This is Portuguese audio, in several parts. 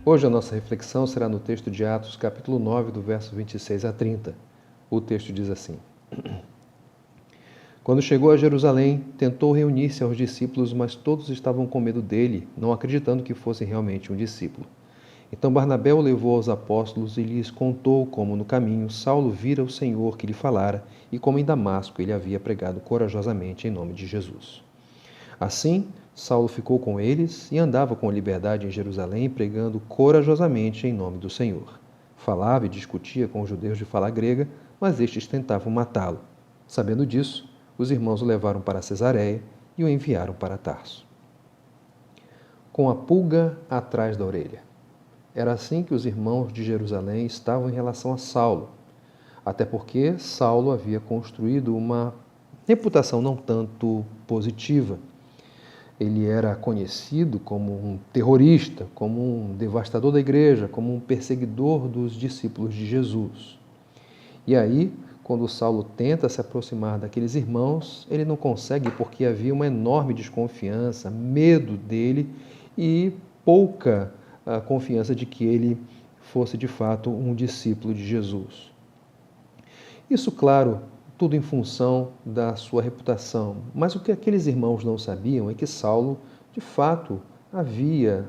Hoje a nossa reflexão será no texto de Atos, capítulo 9, do verso 26 a 30. O texto diz assim: Quando chegou a Jerusalém, tentou reunir-se aos discípulos, mas todos estavam com medo dele, não acreditando que fosse realmente um discípulo. Então Barnabé o levou aos apóstolos e lhes contou como no caminho Saulo vira o Senhor que lhe falara e como em Damasco ele havia pregado corajosamente em nome de Jesus. Assim, Saulo ficou com eles e andava com liberdade em Jerusalém, pregando corajosamente em nome do Senhor. Falava e discutia com os judeus de fala grega, mas estes tentavam matá-lo. Sabendo disso, os irmãos o levaram para Cesareia e o enviaram para Tarso. Com a pulga atrás da orelha. Era assim que os irmãos de Jerusalém estavam em relação a Saulo, até porque Saulo havia construído uma reputação não tanto positiva. Ele era conhecido como um terrorista, como um devastador da igreja, como um perseguidor dos discípulos de Jesus. E aí, quando Saulo tenta se aproximar daqueles irmãos, ele não consegue porque havia uma enorme desconfiança, medo dele e pouca confiança de que ele fosse de fato um discípulo de Jesus. Isso, claro, tudo em função da sua reputação. Mas o que aqueles irmãos não sabiam é que Saulo, de fato, havia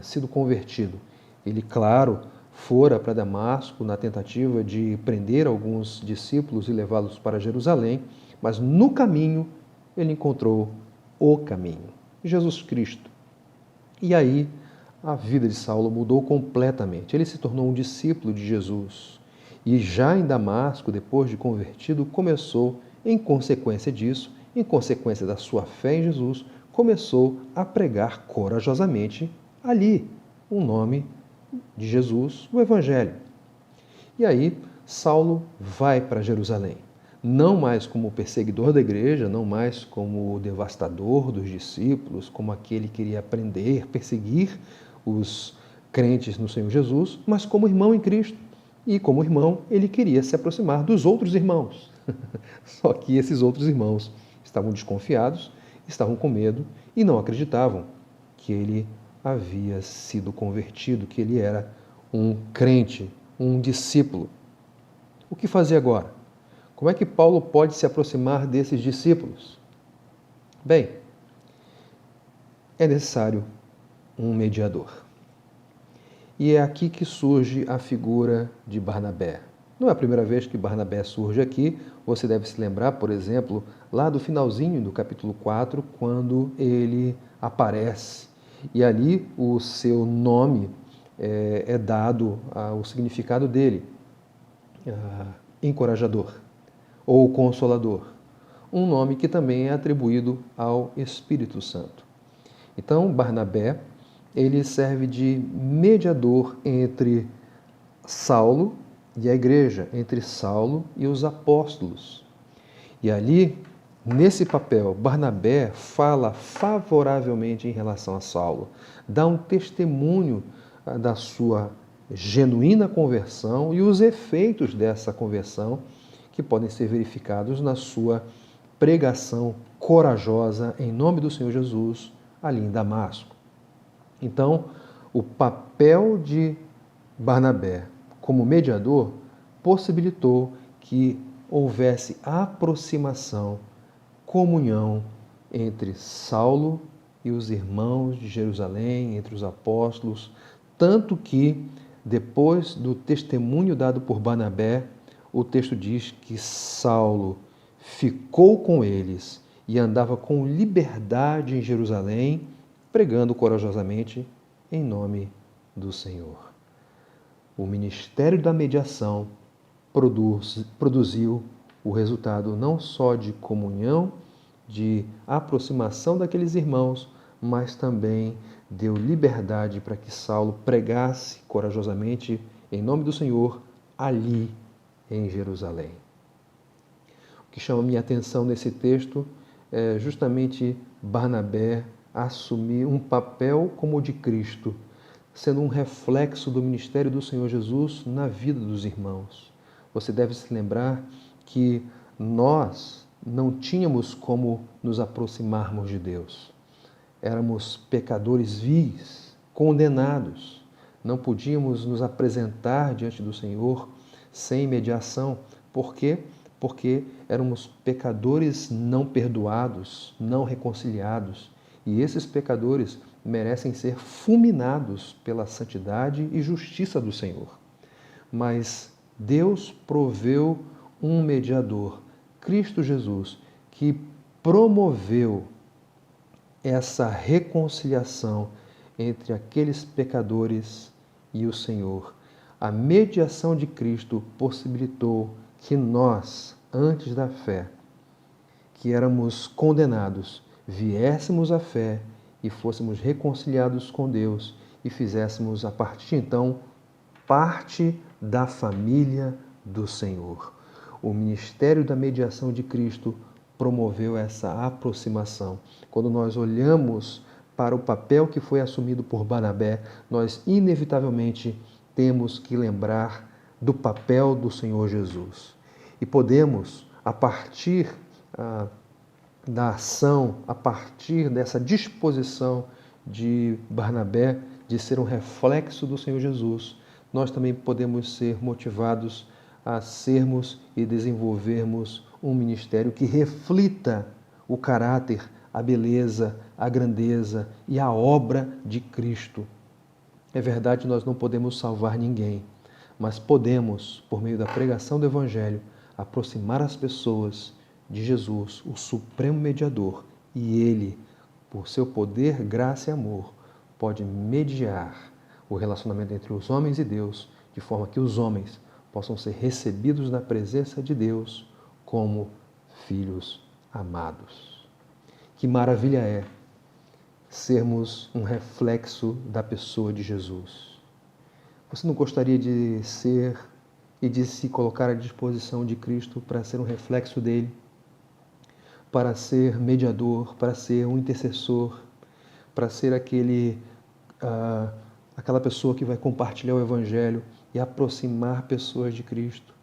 sido convertido. Ele, claro, fora para Damasco na tentativa de prender alguns discípulos e levá-los para Jerusalém, mas no caminho ele encontrou o caminho, Jesus Cristo. E aí a vida de Saulo mudou completamente. Ele se tornou um discípulo de Jesus. E já em Damasco, depois de convertido, começou, em consequência disso, em consequência da sua fé em Jesus, começou a pregar corajosamente ali o nome de Jesus, o Evangelho. E aí Saulo vai para Jerusalém. Não mais como perseguidor da igreja, não mais como o devastador dos discípulos, como aquele que queria prender, perseguir os crentes no Senhor Jesus, mas como irmão em Cristo. E como irmão, ele queria se aproximar dos outros irmãos. Só que esses outros irmãos estavam desconfiados, estavam com medo e não acreditavam que ele havia sido convertido, que ele era um crente, um discípulo. O que fazer agora? Como é que Paulo pode se aproximar desses discípulos? Bem, é necessário um mediador. E é aqui que surge a figura de Barnabé. Não é a primeira vez que Barnabé surge aqui. Você deve se lembrar, por exemplo, lá do finalzinho do capítulo 4, quando ele aparece. E ali o seu nome é dado ao significado dele, encorajador ou consolador. Um nome que também é atribuído ao Espírito Santo. Então, Barnabé, ele serve de mediador entre Saulo e a igreja, entre Saulo e os apóstolos. E ali, nesse papel, Barnabé fala favoravelmente em relação a Saulo, dá um testemunho da sua genuína conversão e os efeitos dessa conversão que podem ser verificados na sua pregação corajosa em nome do Senhor Jesus ali em Damasco. Então, o papel de Barnabé como mediador possibilitou que houvesse aproximação, comunhão entre Saulo e os irmãos de Jerusalém, entre os apóstolos, tanto que, depois do testemunho dado por Barnabé, o texto diz que Saulo ficou com eles e andava com liberdade em Jerusalém, pregando corajosamente em nome do Senhor. O ministério da mediação produziu o resultado não só de comunhão, de aproximação daqueles irmãos, mas também deu liberdade para que Saulo pregasse corajosamente em nome do Senhor ali em Jerusalém. O que chama minha atenção nesse texto é justamente Barnabé assumir um papel como o de Cristo, sendo um reflexo do ministério do Senhor Jesus na vida dos irmãos. Você deve se lembrar que nós não tínhamos como nos aproximarmos de Deus. Éramos pecadores vis, condenados. não podíamos nos apresentar diante do Senhor sem mediação. Por quê? Porque éramos pecadores não perdoados, não reconciliados. E esses pecadores merecem ser fulminados pela santidade e justiça do Senhor. Mas Deus proveu um mediador, Cristo Jesus, que promoveu essa reconciliação entre aqueles pecadores e o Senhor. A mediação de Cristo possibilitou que nós, antes da fé, que éramos condenados, viéssemos à fé e fôssemos reconciliados com Deus e fizéssemos, a partir de então, parte da família do Senhor. O ministério da mediação de Cristo promoveu essa aproximação. Quando nós olhamos para o papel que foi assumido por Barnabé, nós inevitavelmente temos que lembrar do papel do Senhor Jesus. E podemos, a partir da ação, a partir dessa disposição de Barnabé de ser um reflexo do Senhor Jesus, nós também podemos ser motivados a sermos e desenvolvermos um ministério que reflita o caráter, a beleza, a grandeza e a obra de Cristo. É verdade, nós não podemos salvar ninguém, mas podemos, por meio da pregação do Evangelho, aproximar as pessoas de Jesus, o supremo mediador, e Ele, por seu poder, graça e amor, pode mediar o relacionamento entre os homens e Deus, de forma que os homens possam ser recebidos na presença de Deus como filhos amados. Que maravilha é sermos um reflexo da pessoa de Jesus. Você não gostaria de ser e de se colocar à disposição de Cristo para ser um reflexo dele, para ser mediador, para ser um intercessor, para ser aquela pessoa que vai compartilhar o Evangelho e aproximar pessoas de Cristo,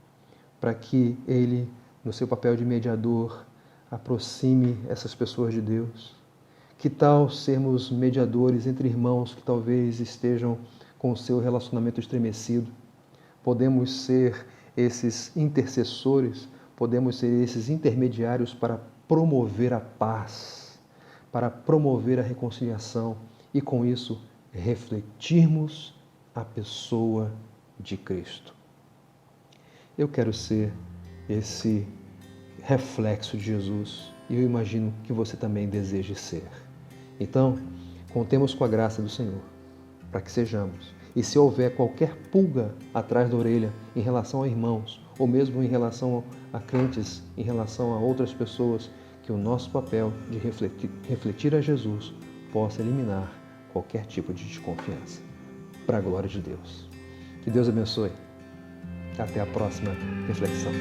para que Ele, no seu papel de mediador, aproxime essas pessoas de Deus? Que tal sermos mediadores entre irmãos que talvez estejam com o seu relacionamento estremecido? Podemos ser esses intercessores, podemos ser esses intermediários para promover a paz, para promover a reconciliação e, com isso, refletirmos a pessoa de Cristo. Eu quero ser esse reflexo de Jesus e eu imagino que você também deseje ser. Então, contemos com a graça do Senhor para que sejamos. E se houver qualquer pulga atrás da orelha em relação a irmãos, ou mesmo em relação a crentes, em relação a outras pessoas, que o nosso papel de refletir a Jesus possa eliminar qualquer tipo de desconfiança. Para a glória de Deus. Que Deus abençoe. Até a próxima reflexão.